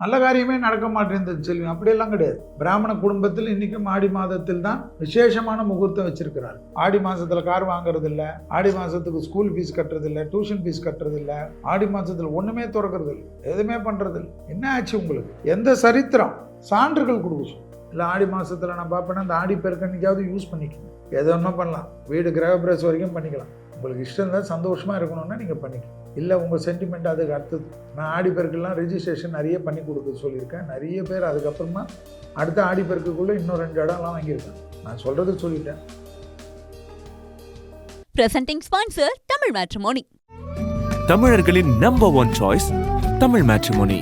நல்ல காரியமே நடக்க மாட்டேங்குது செல்வி. அப்படியெல்லாம் கிடையாது. பிராமண குடும்பத்தில் இன்னைக்கும் ஆடி மாதத்தில் தான் விசேஷமான முகூர்த்தம் வச்சிருக்கிறார். ஆடி மாசத்துல கார் வாங்குறது இல்ல, ஆடி மாசத்துக்கு ஸ்கூல் ஃபீஸ் கட்டுறது இல்ல, டியூஷன் ஃபீஸ் கட்டுறது இல்ல, ஆடி மாசத்துல ஒண்ணுமே திறக்கிறது இல்லை, எதுவுமே பண்றது இல்லை. என்ன ஆச்சு உங்களுக்கு? எந்த சரித்திரம் சான்றுகள் கொடுக்கும் இல்லை? ஆடி மாசத்துல நான் பார்ப்பேன்னா அந்த ஆடி பெருக்கன்னைக்காவது யூஸ் பண்ணிக்கணும். எது ஒன்றும் பண்ணலாம், வீடு கிரகப்பிரவேசம் வரைக்கும் பண்ணிக்கலாம். உங்களுக்கு இஷ்டம் தான், சந்தோஷமா இருக்கணும்னா நீங்க பண்ணிக்கலாம். இல்லை உங்கள் சென்டிமெண்ட் அதுக்கு அடுத்தது. நான் ஆடி பெருக்கெல்லாம் ரெஜிஸ்ட்ரேஷன் நிறைய பண்ணி கொடுக்க சொல்லியிருக்கேன். நிறைய பேர் அதுக்கப்புறமா அடுத்த ஆடி பெருக்குக்குள்ளே இன்னும் 2 இடம்லாம் வாங்கியிருக்கேன். நான் சொல்றது சொல்லிட்டேன். Presenting sponsor Tamil matrimony. தமிழர்களின் number 1 choice Tamil matrimony.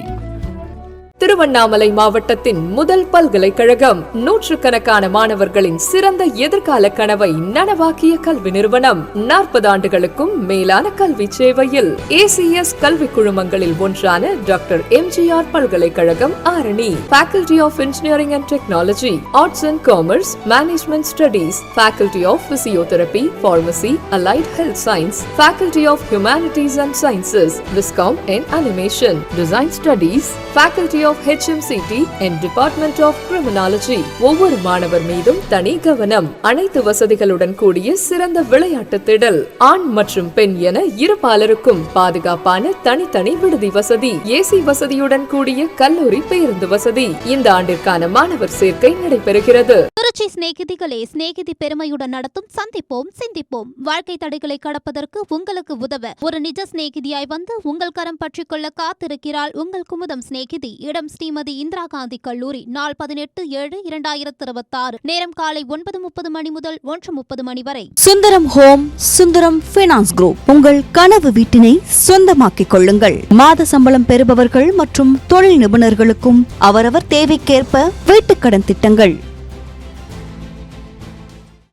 Tiruvannamalai மாவட்டத்தின் முதல் பல்கலைக்கழகம் நூற்றுக்கணக்கான மாணவர்களின் சிறந்த எதிர்கால கனவை நனவாக்கிய கல்வி நிறுவனம் 40 ஆண்டுகளுக்கும் மேலான கல்வி சேவையில் ACS கல்வி குழுமங்களில் ஒன்றான டாக்டர் MGR பல்கலைக்கழகம் Arani. Faculty of Engineering and Technology, Arts and Commerce, Management Studies, Faculty of Physiotherapy, Pharmacy, Allied Health Science, Faculty of Humanities and Sciences, Viscom and Animation, Design Studies, Faculty of HMCT and Department of Criminology. ஒவ்வொரு மாணவர் மீதும் தனி கவனம். அனைத்து வசதிகளுடன் கூடிய சிறந்த விளையாட்டு திடல். ஆண் மற்றும் பெண் என இருபாலருக்கும் பாதுகாப்பான தனித்தனி விடுதி வசதி, AC வசதியுடன் கூடிய கல்லூரி பேருந்து வசதி. இந்த ஆண்டிற்கான மாணவர் சேர்க்கை நடைபெறுகிறது. திருச்சி சிநேகிதிகளே, சிநேகிதி பெருமையுடன் நடத்தும் சந்திப்போம் சிந்திப்போம். வாழ்க்கை தடைகளை கடப்பதற்கு உங்களுக்கு உதவ ஒரு நிஜ சிநேகிதியாய் வந்து உங்கள் கரம் பற்றிக் கொள்ள காத்திருக்கிறாள் உங்கள் குமுதம் சிநேகிதி. இடம் ஸ்ரீமதி இந்திரா காந்தி கல்லூரி. நாள் 18/7/2026. நேரம் காலை 9:30 மணி முதல் 1:30 மணி வரை. Sundaram home, Sundaram finance group. உங்கள் கனவு வீட்டினை சொந்தமாக்கிக் கொள்ளுங்கள். மாத சம்பளம் பெறுபவர்கள் மற்றும் தொழில் நிபுணர்களுக்கும் அவரவர் தேவைக்கேற்ப வீட்டுக்கடன் திட்டங்கள்.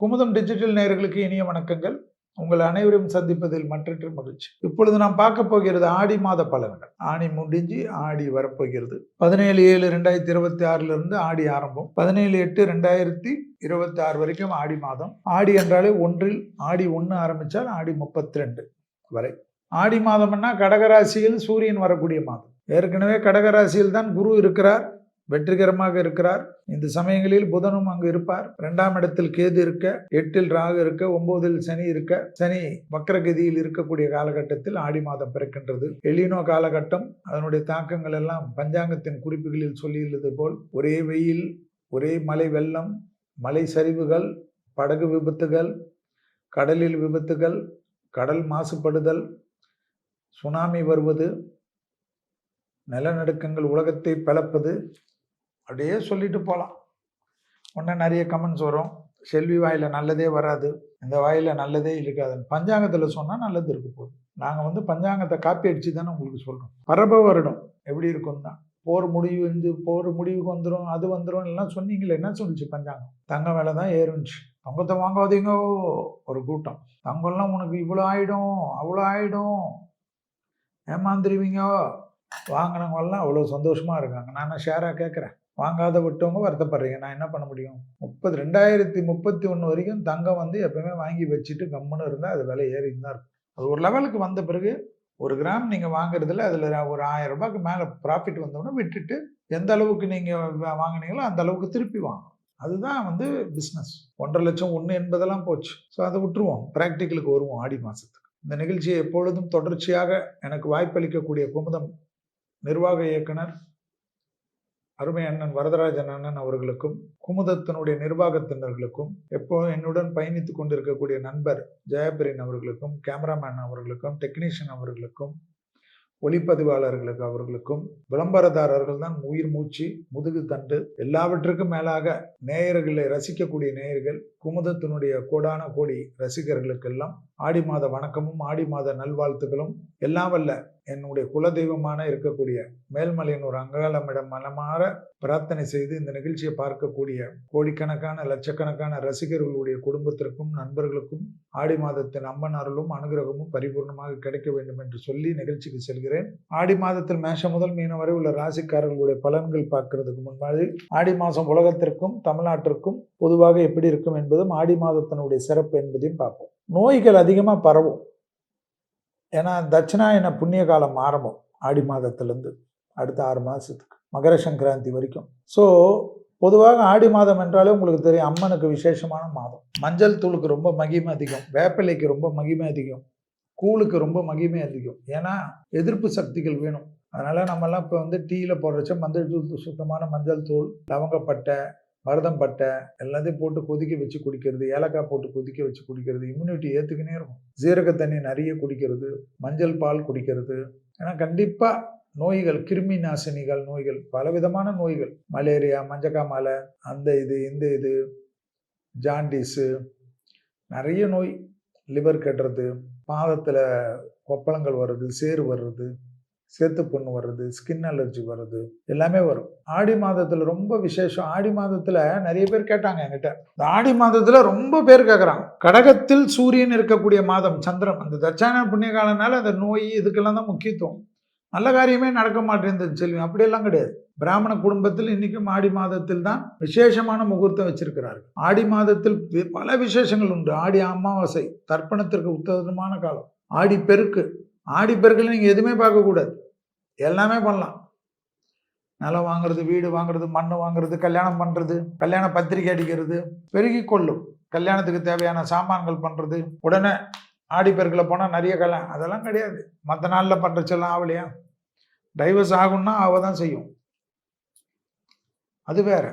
குமுதம் டிஜிட்டல் நேயர்களுக்கு இனிய வணக்கங்கள். உங்கள் அனைவரும் சந்திப்பதில் மற்றற்ற மகிழ்ச்சி. இப்பொழுது நாம் பார்க்க போகிறது ஆடி மாத பலன்கள். ஆணி முடிஞ்சு ஆடி வரப்போகிறது. 17/7/2026 ஆடி ஆரம்பம். 17/8/2026 வரைக்கும் ஆடி மாதம். ஆடி என்றாலே ஒன்றில் ஆடி 1 ஆரம்பித்தால் ஆடி 32 வரை. ஆடி மாதம்னா கடகராசியில் சூரியன் வரக்கூடிய மாதம். ஏற்கனவே கடகராசியில் தான் குரு இருக்கிறார், வெற்றிகரமாக இருக்கிறார். இந்த சமயங்களில் புதனும் அங்கு இருப்பார். 2ஆம் இடத்தில் கேது இருக்க, 8இல் ராகு இருக்க, 9இல் சனி இருக்க, சனி வக்ரகதியில் இருக்கக்கூடிய காலகட்டத்தில் ஆடி மாதம் பிறக்கின்றது. எலினோ காலகட்டம். அதனுடைய தாக்கங்கள் எல்லாம் பஞ்சாங்கத்தின் குறிப்புகளில் சொல்லியுள்ளது போல் ஒரே வெயில், ஒரே மலை வெள்ளம், மலை சரிவுகள், படகு விபத்துகள், கடலில் விபத்துகள், கடல் மாசுபடுதல், சுனாமி வருவது, நிலநடுக்கங்கள் உலகத்தை பிளப்பது, அப்படியே சொல்லிட்டு போகலாம். உடனே நிறைய கமெண்ட்ஸ் வரும், செல்வி வாயில் நல்லதே வராது, இந்த வாயில் நல்லதே இருக்காதுன்னு. பஞ்சாங்கத்தில் சொன்னால் நல்லது இருக்க போகுது. நாங்கள் பஞ்சாங்கத்தை காப்பி அடித்து தானே உங்களுக்கு சொல்கிறோம். பரப வருடம் எப்படி இருக்கும் தான். போர் முடிவுக்கு வந்துடும், அது வந்துடும் எல்லாம் சொன்னீங்களே. என்ன சொல்லிச்சு பஞ்சாங்கம்? தங்கம் விலை தான் ஏறுச்சு. தங்கத்தை வாங்காதீங்க ஒரு கூட்டம். தங்கம்லாம் உனக்கு இவ்வளோ ஆகிடும், அவ்வளோ ஆகிடும், ஏமாந்துருவீங்க. வாங்கினவங்கெல்லாம் அவ்வளோ சந்தோஷமாக இருக்காங்க. நான் ஷேராக கேட்குறேன். வாங்காத விட்டவங்க வருத்தப்படுறீங்க. நான் என்ன பண்ண முடியும்? 2031 வரைக்கும் தங்கம் எப்பவுமே வாங்கி வச்சுட்டு கம்முன்னு இருந்தால் அது விலை ஏறின்னு தான் இருக்கும். அது ஒரு லெவலுக்கு வந்த பிறகு 1 கிராம் நீங்கள் வாங்குறதுல அதில் ஒரு 1000 ரூபாய்க்கு மேலே ப்ராஃபிட் வந்தோடனே விட்டுட்டு எந்த அளவுக்கு நீங்கள் வாங்கினீங்களோ அந்த அளவுக்கு திருப்பி வாங்கணும். அதுதான் பிஸ்னஸ். 1.5 லட்சம் 1 என்பதெல்லாம் போச்சு. ஸோ அதை விட்டுருவோம், ப்ராக்டிக்கலுக்கு வருவோம் ஆடி மாதத்துக்கு. இந்த நிகழ்ச்சியை எப்பொழுதும் தொடர்ச்சியாக எனக்கு வாய்ப்பளிக்கக்கூடிய குமுதம் நிர்வாக இயக்குனர் அருமை அண்ணன் வரதராஜன் அண்ணன் அவர்களுக்கும், குமுதத்தினுடைய நிர்வாகத்தினர்களுக்கும், எப்போதும் என்னுடன் பயணித்து கொண்டிருக்கக்கூடிய நண்பர் ஜெயபிரின் அவர்களுக்கும், கேமராமேன் அவர்களுக்கும், டெக்னீஷியன் அவர்களுக்கும், ஒளிப்பதிவாளர்களுக்கு அவர்களுக்கும், விளம்பரதாரர்கள் தான் உயிர் மூச்சு, முதுகு தண்டு. எல்லாவற்றுக்கும் மேலாக நேயர்களை ரசிக்கக்கூடிய நேயர்கள், குமுதத்தினுடைய கோடான கோடி ரசிகர்களுக்கெல்லாம் ஆடி மாத வணக்கமும் ஆடி மாத நல்வாழ்த்துக்களும். எல்லாம் வல்ல என்னுடைய குலதெய்வமான இருக்கக்கூடிய மேல்மலையனூர் அங்காளமிடம் மனமாற பிரார்த்தனை செய்து இந்த நிகழ்ச்சியை பார்க்கக்கூடிய கோடிக்கணக்கான லட்சக்கணக்கான ரசிகர்களுடைய குடும்பத்திற்கும் நண்பர்களுக்கும் ஆடி மாதத்தின் அம்மன் அருளும் அனுகிரகமும் பரிபூர்ணமாக கிடைக்க வேண்டும் என்று சொல்லி நிகழ்ச்சிக்கு செல்கிறேன். ஆடி மாதத்தில் மேஷம் முதல் மீனம் வரை உள்ள ராசிக்காரர்களுடைய பலன்கள் பார்க்கறதுக்கு முன்னாடி ஆடி மாதம் உலகத்திற்கும் தமிழ்நாட்டிற்கும் பொதுவாக எப்படி இருக்கும் என்பதும் ஆடி மாதத்தினுடைய சிறப்பு என்பதையும் பார்ப்போம். நோய்கள் அதிகமாக பரவும். ஏன்னா தட்சிணாயன புண்ணிய காலம் ஆரம்பம் ஆடி மாதத்திலேருந்து அடுத்த 6 மாதத்துக்கு. மகர சங்கராந்தி வரைக்கும். ஸோ பொதுவாக ஆடி மாதம் என்றாலே உங்களுக்கு தெரியும், அம்மனுக்கு விசேஷமான மாதம். மஞ்சள் தூளுக்கு ரொம்ப மகிமை அதிகம், வேப்பிலைக்கு ரொம்ப மகிமை அதிகம், கூழுக்கு ரொம்ப மகிமை அதிகம். ஏன்னா எதிர்ப்பு சக்திகள் வேணும். அதனால் நம்மலாம் இப்போ வந்து டீயில் போடுறச்ச மஞ்சள் தூள், சுத்தமான மஞ்சள் தூள், லவங்கப்பட்டை, மருதம் பட்டை எல்லாத்தையும் போட்டு கொதிக்க வச்சு குடிக்கிறது, ஏலக்காய் போட்டு கொதிக்க வச்சு குடிக்கிறது, இம்யூனிட்டி ஏற்றுக்கினே இருக்கும். சீரக தண்ணி நிறைய குடிக்கிறது, மஞ்சள் பால் குடிக்கிறது. ஏன்னா கண்டிப்பாக நோய்கள், கிருமி நாசினிகள் நோய்கள், பலவிதமான நோய்கள், மலேரியா, மஞ்சக்காமலை, அந்த இது இந்த இது, ஜாண்டிஸு, நிறைய நோய், லிவர் கட்டுறது, பாதத்தில் கொப்பளங்கள் வர்றது, சேறு வர்றது, சேத்து புண்ணு வர்றது, ஸ்கின் அலர்ஜி வர்றது, எல்லாமே வரும். ஆடி மாதத்தில் ரொம்ப விசேஷம். ஆடி மாதத்தில் நிறைய பேர் கேட்டாங்க என்கிட்ட, இந்த ஆடி மாதத்தில் ரொம்ப பேர் கேட்குறாங்க. கடகத்தில் சூரியன் இருக்கக்கூடிய மாதம், சந்திரன், அந்த தட்சாயன புண்ணிய காலனால அந்த நோய் இதுக்கெல்லாம் தான் முக்கியத்துவம். நல்ல காரியமே நடக்க மாட்டேங்குது செல்வி, அப்படியெல்லாம் கிடையாது. பிராமண குடும்பத்தில் இன்றைக்கும் ஆடி மாதத்தில் தான் விசேஷமான முகூர்த்தம் வச்சிருக்கிறார்கள். ஆடி மாதத்தில் பல விசேஷங்கள் உண்டு. ஆடி அமாவாசை தர்ப்பணத்திற்கு உத்தமமான காலம். ஆடி பெருக்கு, ஆடி பெருக்கில் நீங்கள் எதுவுமே பார்க்கக்கூடாது, எல்லாமே பண்ணலாம். நிலம் வாங்குறது, வீடு வாங்குறது, மண் வாங்குறது, கல்யாணம் பண்ணுறது, கல்யாண பத்திரிகை அடிக்கிறது, பெருகி கொள்ளும். கல்யாணத்துக்கு தேவையான சாமான்கள் பண்ணுறது, உடனே ஆடி பெருக்கில் போனால் நிறைய கல்யாணம், அதெல்லாம் கிடையாது. மற்ற நாளில் பண்ணுறச்செல்லாம் ஆகலையா? டைவர்ஸ் ஆகும்னா அவ தான் செய்யும், அது வேற.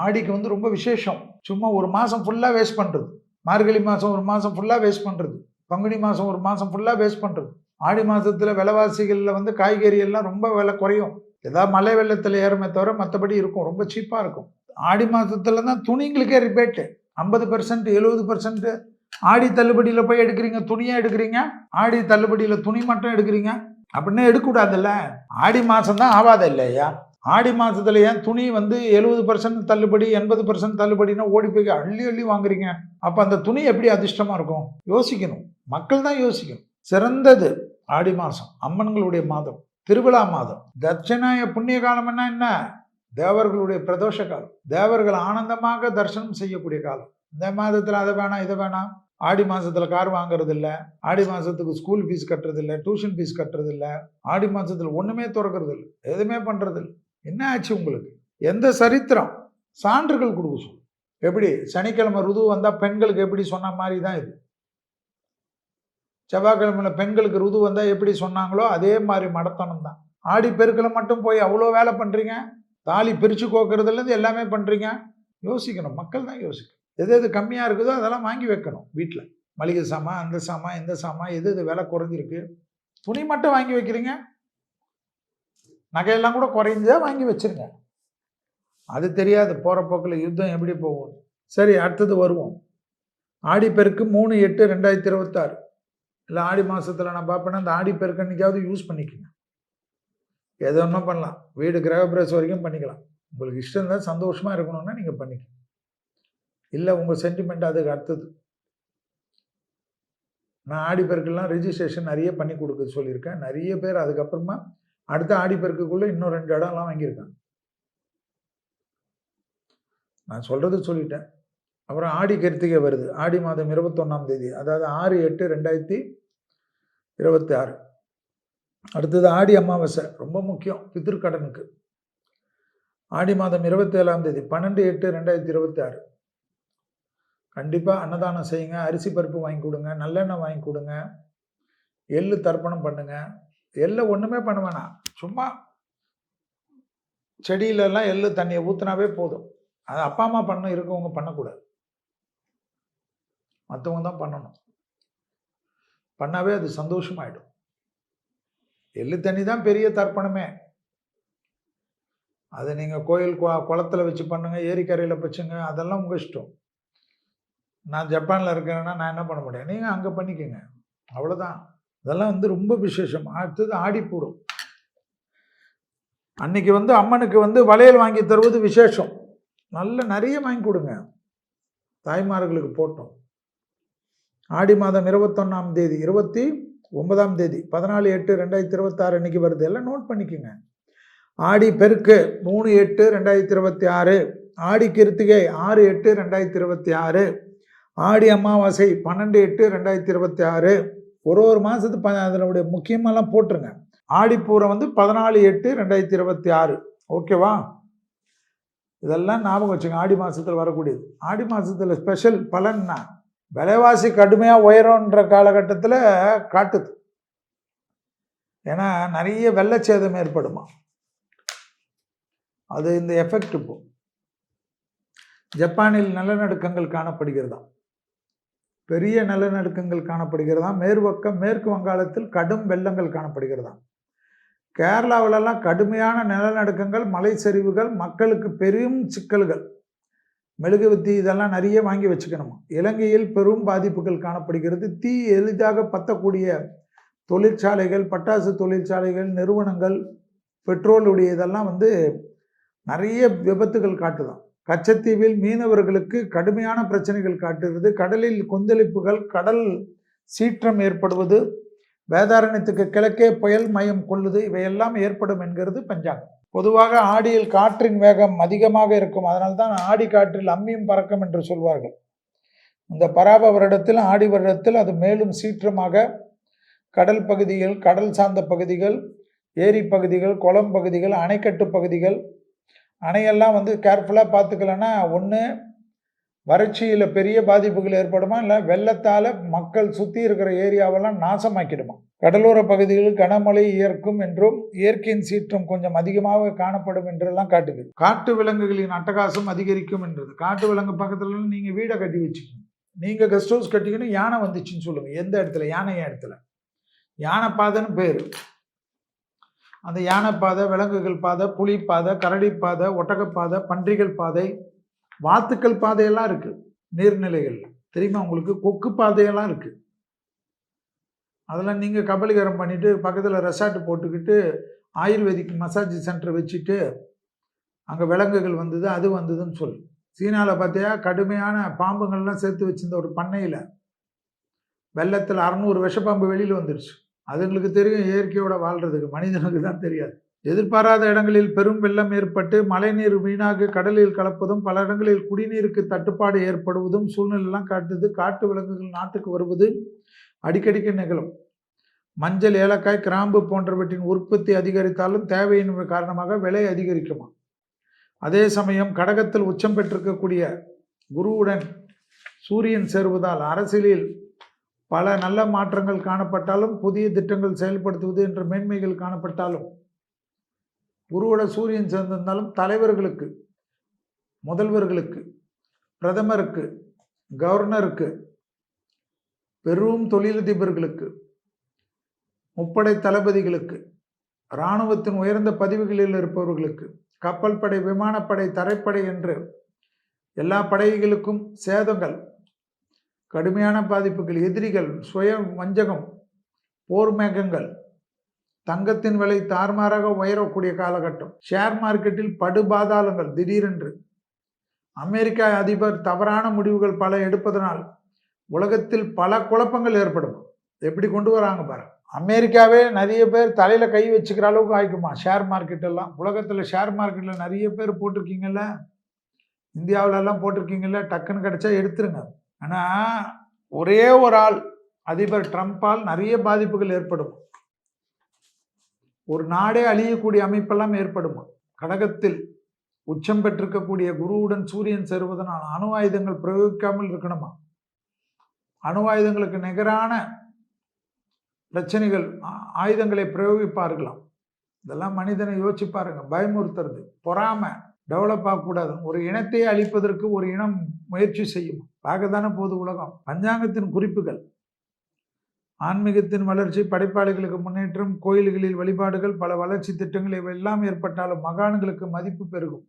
ஆடிக்கு வந்து ரொம்ப விசேஷம். சும்மா ஒரு மாதம் ஃபுல்லாக வேஸ்ட் பண்ணுறது, மார்கழி மாதம் ஒரு மாதம் ஃபுல்லாக வேஸ்ட் பண்ணுறது, பங்குனி மாதம் ஒரு மாதம் ஃபுல்லாக வேஸ்ட் பண்ணுறது. ஆடி மாதத்தில் விலைவாசிகளில் வந்து காய்கறி எல்லாம் ரொம்ப விலை குறையும். ஏதாவது மழை வெள்ளத்தில் ஏறுமே தவிர மற்றபடி இருக்கும், ரொம்ப சீப்பாக இருக்கும். ஆடி மாதத்தில் தான் துணிங்களுக்கே ரிபேட்டு 50%, 70%. ஆடி தள்ளுபடியில் போய் எடுக்கிறீங்க, துணியாக எடுக்கிறீங்க, ஆடி தள்ளுபடியில் துணி மட்டும் எடுக்கிறீங்க, அப்படின்னா எடுக்கக்கூடாதுல்ல. ஆடி மாதம் தான் ஆகாத இல்லையா? ஆடி மாதத்துல ஏன் துணி வந்து 70% தள்ளுபடி, 80% தள்ளுபடினா ஓடி போய் அள்ளி அள்ளி வாங்குறீங்க? அப்போ அந்த துணி எப்படி அதிர்ஷ்டமாக இருக்கும்? யோசிக்கணும், மக்கள் தான் யோசிக்கணும். சிறந்தது ஆடி மாதம், அம்மன்களுடைய மாதம், திருவிழா மாதம். தட்சிணாய புண்ணிய காலம்னா என்ன? தேவர்களுடைய பிரதோஷ காலம், தேவர்கள் ஆனந்தமாக தரிசனம் செய்யக்கூடிய காலம். இந்த மாதத்தில் அதை வேணாம் இதை வேணாம். ஆடி மாதத்தில் கார் வாங்குறது இல்லை, ஆடி மாதத்துக்கு ஸ்கூல் ஃபீஸ் கட்டுறது இல்லை, டியூஷன் ஃபீஸ் கட்டுறது இல்லை, ஆடி மாதத்தில் ஒன்றுமே திறக்கிறது இல்லை, எதுவுமே பண்ணுறது இல்லை. என்ன ஆச்சு உங்களுக்கு? எந்த சரித்திரம்? சான்றுகள் கொடுக்க சொல்லு. எப்படி சனிக்கிழமை ருது வந்தால் பெண்களுக்கு எப்படி சொன்ன மாதிரி தான் இது. செவ்வாய்க்கிழமையில் பெண்களுக்கு ருது வந்தால் எப்படி சொன்னாங்களோ அதே மாதிரி மடத்தனம் தான். ஆடி பெருக்கில் மட்டும் போய் அவ்வளோ வேலை பண்ணுறீங்க, தாலி பிரித்து கோக்கிறதுலேருந்து எல்லாமே பண்ணுறீங்க. யோசிக்கணும், மக்கள் தான் யோசிக்கணும். எது எது கம்மியாக இருக்குதோ அதெல்லாம் வாங்கி வைக்கணும் வீட்டில். மளிகை சாமான், அந்த சாமான், இந்த சாமான், எது எது விலை குறைஞ்சிருக்கு. துணி மட்டும் வாங்கி வைக்கிறீங்க, நகையெல்லாம் கூட குறைஞ்சா வாங்கி வச்சுருங்க. அது தெரியாது போகிற போக்கில் யுத்தம் எப்படி போகும். சரி, அடுத்தது வருவோம். ஆடி பெருக்கு 3/8/2026. இல்லை ஆடி மாதத்தில் நான் பார்ப்பேன்னா அந்த ஆடி பெருக்கு அன்றைக்காவது யூஸ் பண்ணிக்கோங்க. எது ஒன்றா பண்ணலாம், வீடு கிரகப்பிரவேசம் வரைக்கும் பண்ணிக்கலாம். உங்களுக்கு இஷ்டம் தான், சந்தோஷமாக இருக்கணும்னா நீங்கள் பண்ணிக்கலாம். இல்லை உங்கள் சென்டிமெண்ட் அதுக்கு அடுத்தது. நான் ஆடி பெருக்கெல்லாம் ரிஜிஸ்ட்ரேஷன் நிறைய பண்ணி கொடுக்க சொல்லியிருக்கேன். நிறைய பேர் அதுக்கப்புறமா அடுத்த ஆடி பெருக்குக்குள்ளே இன்னும் 2 இடம்லாம் வாங்கியிருக்காங்க. நான் சொல்கிறது சொல்லிட்டேன். அப்புறம் ஆடி கிருத்திகை வருது, ஆடி மாதம் 21ஆம் தேதி, அதாவது 6/8/2026. அடுத்தது ஆடி அமாவாசை, ரொம்ப முக்கியம் பித்திருக்கடனுக்கு. ஆடி மாதம் 27ஆம் தேதி 12/8/2026. கண்டிப்பாக அன்னதானம் செய்யுங்க, அரிசி பருப்பு வாங்கி கொடுங்க, நல்லெண்ணெய் வாங்கி கொடுங்க, எள்ளு தர்ப்பணம் பண்ணுங்க. எள்ளு ஒன்றுமே பண்ண வேணாம், சும்மா செடியிலெல்லாம் எள்ளு தண்ணியை ஊற்றினாவே போதும். அது அப்பா அம்மா இருக்கவங்க பண்ணக்கூடாது, மற்றவங்க தான் பண்ணணும். பண்ணாவே அது சந்தோஷமாயிடும். எள்ளு தண்ணி தான் பெரிய தர்ப்பணமே. அதை நீங்கள் கோயில் குளத்தில் வச்சு பண்ணுங்க, ஏரிக்கரையில் வச்சுங்க, அதெல்லாம் உங்கள் இஷ்டம். நான் ஜப்பானில் இருக்கிறேன்னா நான் என்ன பண்ண முடியும்? நீங்கள் அங்கே பண்ணிக்கோங்க, அவ்வளோதான். இதெல்லாம் வந்து ரொம்ப விசேஷம். அடுத்தது ஆடிப்பூரம். அன்னைக்கு வந்து அம்மனுக்கு வந்து வளையல் வாங்கி தருவது விசேஷம். நிறைய வாங்கி கொடுங்க, தாய்மார்களுக்கு போட்டோம். ஆடி மாதம் 21ஆம் தேதி 29ஆம் தேதி 14/8/2026 அன்னைக்கு வருது. எல்லாம் நோட் பண்ணிக்கோங்க. ஆடி பெருக்கு 3/8/2026, ஆடி கிருத்திகை 6/8/2026, ஆடி அமாவாசை 12/8/2026. ஒரு மாதத்துக்கு அதனுடைய முக்கியமெல்லாம் போட்டுருங்க. ஆடிப்பூரம் வந்து 14/8/2026. ஓகேவா? இதெல்லாம் ஞாபகம் வச்சுங்க. ஆடி மாதத்தில் வரக்கூடியது. ஆடி மாதத்தில் ஸ்பெஷல் பலன்னா விலைவாசி கடுமையாக உயரும்ன்ற காலகட்டத்தில் காட்டுது. ஏன்னா நிறைய வெள்ளச்சேதம் ஏற்படுமா, அது இந்த எஃபெக்ட். இப்போ ஜப்பானில் நிலநடுக்கங்கள் காணப்படுகிறதா, பெரிய நிலநடுக்கங்கள் காணப்படுகிறதா. மேற்கு வங்காளத்தில் கடும் வெள்ளங்கள் காணப்படுகிறதா. கேரளாவிலெல்லாம் கடுமையான நிலநடுக்கங்கள், மலை சரிவுகள், மக்களுக்கு பெரும் சிக்கல்கள். மெழுகுவத்தி இதெல்லாம் நிறைய வாங்கி வச்சுக்கணுமா. இலங்கையில் பெரும் பாதிப்புகள் காணப்படுகிறது. தீ எளிதாக பற்றக்கூடிய தொழிற்சாலைகள், பட்டாசு தொழிற்சாலைகள், நிறுவனங்கள், பெட்ரோலுடைய இதெல்லாம் நிறைய விபத்துகள் காட்டுதான். கச்சத்தீவில் மீனவர்களுக்கு கடுமையான பிரச்சனைகள் காட்டுகிறது. கடலில் கொந்தளிப்புகள், கடல் சீற்றம் ஏற்படுவது, வேதாரண்யத்துக்கு கிழக்கே புயல் மையம் கொள்ளுது, இவையெல்லாம் ஏற்படும் என்கிறது பஞ்சாங்கம். பொதுவாக ஆடியில் காற்றின் வேகம் அதிகமாக இருக்கும். அதனால்தான் ஆடி காற்றில் அம்மியும் பறக்கும் என்று சொல்வார்கள். இந்த பராப வருடத்தில், ஆடி வருடத்தில் அது மேலும் சீற்றமாக கடல் பகுதிகள், கடல் சார்ந்த பகுதிகள், ஏரி பகுதிகள், குளம் பகுதிகள், அணைக்கட்டு பகுதிகள், அணையெல்லாம் கேர்ஃபுல்லாக பார்த்துக்கலன்னா ஒன்று வறட்சியில் பெரிய பாதிப்புகள் ஏற்படுமா, இல்லை வெள்ளத்தால் மக்கள் சுற்றி இருக்கிற ஏரியாவெல்லாம் நாசமாக்கிடுமா. கடலோர பகுதிகளில் கனமழை இயற்கும் என்றும் இயற்கையின் சீற்றம் கொஞ்சம் அதிகமாக காணப்படும் என்றெல்லாம் காட்டுது. காட்டு விலங்குகளின் அட்டகாசம் அதிகரிக்கும் என்றது. காட்டு விலங்கு பக்கத்துல நீங்கள் வீடை கட்டி வச்சுக்கணும். நீங்கள் கெஸ்ட் ஹவுஸ் கட்டிக்கணும். யானை வந்துச்சுன்னு சொல்லுங்கள். எந்த இடத்துல? யானை இடத்துல. யானை பாதைன்னு பேர். அந்த யானை பாதை, விலங்குகள் பாதை, புலி பாதை, கரடி பாதை, ஒட்டகப்பாதை, பன்றிகள் பாதை, வாத்துக்கள் பாதையெல்லாம் இருக்குது நீர்நிலைகள். தெரியுமா உங்களுக்கு? கொக்கு பாதையெல்லாம் இருக்குது. அதெல்லாம் நீங்கள் கபலீகரம் பண்ணிவிட்டு பக்கத்தில் ரெசார்ட் போட்டுக்கிட்டு ஆயுர்வேதிக் மசாஜ் சென்டர் வச்சுட்டு அங்கே விலங்குகள் வந்தது, அது வந்ததுன்னு சொல்லு. சீனாவில் பார்த்தியா கடுமையான பாம்புங்கள்லாம் சேர்த்து வச்சிருந்த ஒரு பண்ணையில் வெள்ளத்தில் 600 விஷப்பாம்பு வெளியில் வந்துடுச்சு. அதுங்களுக்கு தெரியும் இயற்கையோட வாழ்கிறதுக்கு, மனிதனுக்கு தான் தெரியாது. எதிர்பாராத இடங்களில் பெரும் வெள்ளம் ஏற்பட்டு மழைநீர் வீணாக கடலில் கலப்பதும், பல இடங்களில் குடிநீருக்கு தட்டுப்பாடு ஏற்படுவதும் சூழ்நிலையெல்லாம் காட்டுது. காட்டு விலங்குகள் நாட்டுக்கு வருவது அடிக்கடிக்கு நிகழும். மஞ்சள், ஏலக்காய், கிராம்பு போன்றவற்றின் உற்பத்தி அதிகரித்தாலும் தேவையின் காரணமாக விலை அதிகரிக்குமா. அதே சமயம் கடகத்தில் உச்சம் பெற்றிருக்கக்கூடிய குருவுடன் சூரியன் சேருவதால் அரசியலில் பல நல்ல மாற்றங்கள் காணப்பட்டாலும், புதிய திட்டங்கள் செயல்படுத்துவது என்ற மேன்மைகள் காணப்பட்டாலும், குருவோட சூரியன் சேர்ந்திருந்தாலும் தலைவர்களுக்கு, முதல்வர்களுக்கு, பிரதமருக்கு, கவர்னருக்கு, பெரும் தொழிலதிபர்களுக்கு, முப்படை தளபதிகளுக்கு, இராணுவத்தின் உயர்ந்த பதவிகளில் இருப்பவர்களுக்கு, கப்பல் படை, விமானப்படை, தரைப்படை என்று எல்லா படைகளுக்கும் சேதங்கள், கடுமையான பாதிப்புகள், எதிரிகள், சுய வஞ்சகம், போர் மேகங்கள், தங்கத்தின் விலை தாறுமாறாக உயரக்கூடிய காலகட்டம், ஷேர் மார்க்கெட்டில் படுபாதாளங்கள் திடீரென்று, அமெரிக்கா அதிபர் தவறான முடிவுகள் பல எடுப்பதனால் உலகத்தில் பல குழப்பங்கள் ஏற்படும். எப்படி கொண்டு வராங்க பாருங்க. அமெரிக்காவே நிறைய பேர் தலையில் கை வச்சுக்கிற அளவுக்கு ஆயிக்குமா ஷேர் மார்க்கெட்டெல்லாம். உலகத்தில் ஷேர் மார்க்கெட்டில் நிறைய பேர் போட்டிருக்கீங்கல்ல, இந்தியாவிலெல்லாம் போட்டிருக்கீங்கல்ல, டக்குன்னு கிடச்சா எடுத்துருங்க. ஆனால் ஒரே ஒரு ஆள் அதிபர் ட்ரம்ப்பால் நிறைய பாதிப்புகள் ஏற்படும். ஒரு நாடே அழியக்கூடிய அமைப்பெல்லாம் ஏற்படுமா. கடகத்தில் உச்சம் பெற்றிருக்கக்கூடிய குருவுடன் சூரியன் சேருவதனால் அணு ஆயுதங்கள் பிரயோகிக்காமல் இருக்கணுமா. அணு ஆயுதங்களுக்கு நிகரான பிரச்சனைகள், ஆயுதங்களை பிரயோகிப்பார்களாம். இதெல்லாம் மனிதனை யோசிச்சு பாருங்க. பயமுறுத்துறது, பொறாமை டெவலப் ஆகக்கூடாது. ஒரு இனத்தையே அழிப்பதற்கு ஒரு இனம் முயற்சி செய்யும். பார்க்கத்தானே போது உலகம். பஞ்சாங்கத்தின் குறிப்புகள், ஆன்மீகத்தின் வளர்ச்சி, படைப்பாளிகளுக்கு முன்னேற்றம், கோயில்களில் வழிபாடுகள், பல வளர்ச்சி திட்டங்கள் இவையெல்லாம் ஏற்பட்டாலும் மகான்களுக்கு மதிப்பு பெருகும்.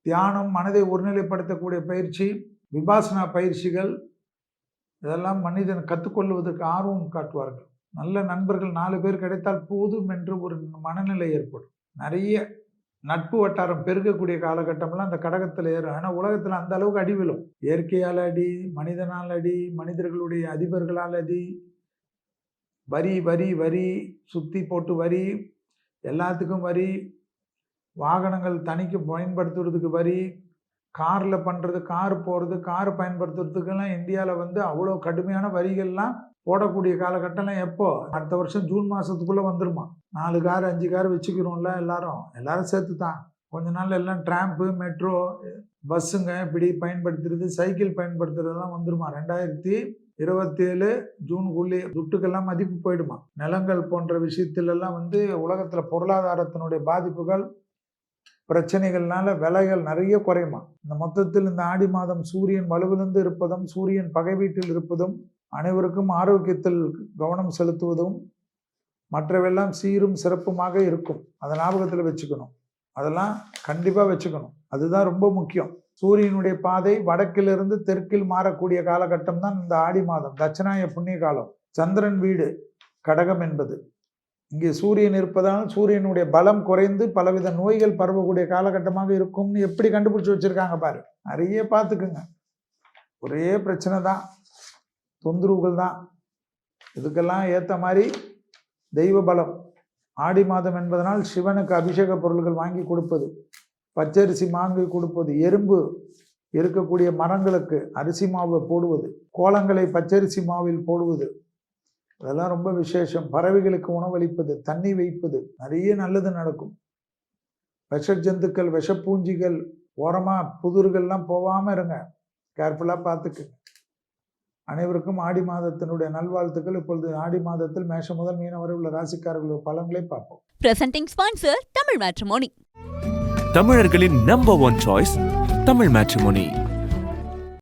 தியானம், மனதை ஒருநிலைப்படுத்தக்கூடிய பயிற்சி, விபாசனா பயிற்சிகள், இதெல்லாம் மனிதன் கற்றுக்கொள்வதற்கு ஆர்வம் காட்டுவார்கள். நல்ல நண்பர்கள் 4 பேர் கிடைத்தால் போதும் என்று ஒரு மனநிலை ஏற்படும். நிறைய நட்பு வட்டாரம் பெருகக்கூடிய காலகட்டம்லாம் அந்த கடகத்தில் ஏறும். ஆனால் உலகத்தில் அந்த அளவுக்கு அடி விழும். இயற்கையால் அடி, மனிதனால் அடி, மனிதர்களுடைய அதிபர்களால் அடி, வரி வரி வரி, சுற்றி போட்டு வரி, எல்லாத்துக்கும் வரி, வாகனங்கள் தனிக்கு பயன்படுத்துறதுக்கு வரி, காரில் பண்ணுறது, கார் போகிறது, கார் பயன்படுத்துறதுக்கெல்லாம் இந்தியாவில் அவ்வளோ கடுமையான வரிகள்லாம் போடக்கூடிய காலகட்டம்லாம் எப்போ? அடுத்த வருஷம் ஜூன் மாதத்துக்குள்ளே வந்துருமா. 4 கார் 5 கார் வச்சுக்கிறோம்ல எல்லாரும் சேர்த்து தான். கொஞ்ச நாள் எல்லாம் ட்ராம்பு, மெட்ரோ, பஸ்ஸுங்க இப்படி பயன்படுத்துறது, சைக்கிள் பயன்படுத்துறதுலாம் வந்துருமா. 2027 ஜூனுக்குள்ளே துட்டுக்கெல்லாம் மதிப்பு போயிடுமா. நிலங்கள் போன்ற விஷயத்திலெல்லாம் உலகத்தில் பொருளாதாரத்தினுடைய பாதிப்புகள், பிரச்சனைகள்னால விலைகள் நிறைய குறையுமா. இந்த மொத்தத்தில் இந்த ஆடி மாதம் சூரியன் வலுவிழந்து இருப்பதும், சூரியன் பகை வீட்டில் இருப்பதும், அனைவருக்கும் ஆரோக்கியத்தில் கவனம் செலுத்துவதும், மற்றவெல்லாம் சீரும் சிறப்புமாக இருக்கும். அதை ஞாபகத்தில் வச்சுக்கணும். அதெல்லாம் கண்டிப்பாக வச்சுக்கணும். அதுதான் ரொம்ப முக்கியம். சூரியனுடைய பாதை வடக்கிலிருந்து தெற்கில் மாறக்கூடிய காலகட்டம் தான் இந்த ஆடி மாதம், தட்சிணாய புண்ணிய காலம். சந்திரன் வீடு கடகம் என்பது. இங்கே சூரியன் இருப்பதால் சூரியனுடைய பலம் குறைந்து பலவித நோய்கள் பரவக்கூடிய காலகட்டமாக இருக்கும்னு எப்படி கண்டுபிடிச்சி வச்சிருக்காங்க பாரு. நிறைய பார்த்துக்குங்க. ஒரே பிரச்சனை தான், தொந்தரவுகள் தான். இதுக்கெல்லாம் ஏற்ற மாதிரி தெய்வ பலம். ஆடி மாதம் என்பதனால் சிவனுக்கு அபிஷேக பொருள்கள் வாங்கி கொடுப்பது, பச்சரிசி வாங்கி கொடுப்பது, எறும்பு இருக்கக்கூடிய மரங்களுக்கு அரிசி மாவு போடுவது, கோலங்களை பச்சரிசி மாவில் போடுவது, அதெல்லாம் ரொம்ப விசேஷம். பறவைகளுக்கு உணவளிப்பது, தண்ணி வைப்பது, நிறைய நல்லது நடக்கும். விஷ ஜந்துக்கள், விஷப்பூஞ்சிகள் ஓரமாக புதுர்கள்லாம் போகாமல் இருங்க. கேர்ஃபுல்லாக பார்த்துக்குங்க. அனைவருக்கும் ஆடி மாதத்தினுடைய நல்வாழ்த்துக்கள். இப்பொழுது ஆடி மாதத்தில் மேஷம் முதல் மீனம் வரை உள்ள ராசிக்காரர்களுடைய பலன்களை பார்ப்போம். Presenting sponsor Tamil matrimony. தமிழர்களின் number 1 choice Tamil matrimony.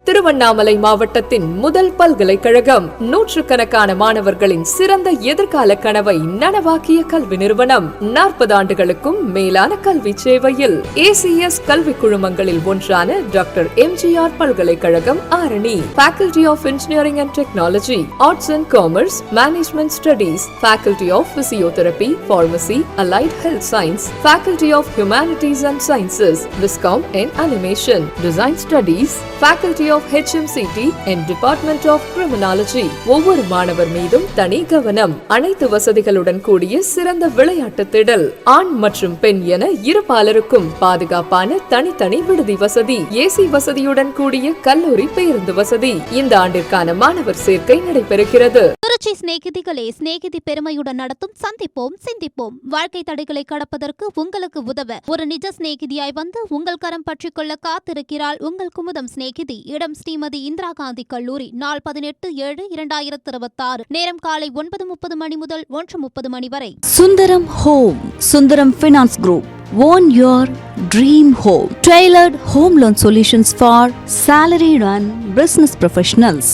Tiruvannamalai மாவட்டத்தின் முதல் பல்கலைக்கழகம், நூற்றுக்கணக்கான மாணவர்களின் சிறந்த எதிர்கால கனவை நனவாக்கிய கல்வி நிறுவனம். 40 ஆண்டுகளுக்கும் மேலான கல்வி சேவையில் ACS கல்வி குழுமங்களில் ஒன்றான டாக்டர் MGR பல்கலைக்கழகம் Arani. Faculty of Engineering and Technology, Arts and Commerce, Management Studies, Faculty of Physiotherapy, Pharmacy, Allied Health Science, Faculty of Humanities and Sciences, Viscom and Animation, Design Studies, Faculty of HMCT and Department of Criminology. ஒவ்வொரு மாணவர் மீதும் தனி கவனம். அனைத்து வசதிகளுடன் கூடிய சிறந்த விளையாட்டு திடல். ஆண் மற்றும் பெண் என இரு பாலருக்கும் பாதுகாப்பான தனித்தனி விடுதி வசதி, AC வசதியுடன் கூடிய கல்லூரி பேருந்து வசதி. இந்த ஆண்டிற்கான மாணவர் சேர்க்கை நடைபெறுகிறது. திருச்சி சிநேகிதிகளே, சிநேகிதி பெருமையுடன் நடத்தும் சந்திப்போம் சிந்திப்போம். வாழ்க்கை தடைகளை கடப்பதற்கு உங்களுக்கு உதவ ஒரு நிஜ சிநேகிதியாய் வந்து உங்கள் கரம் பற்றிக் கொள்ள காத்திருக்கிறாள் உங்கள் குமுதம் சிநேகிதி. இடம் ஸ்ரீமதி இந்திரா காந்தி கல்லூரி. நாள் 18/7/2026. நேரம் காலை 9:30 மணி முதல் 1:30 மணி வரை. Sundaram home, Sundaram finance group. Own your dream home. Tailored home loan solutions for salaried and business professionals.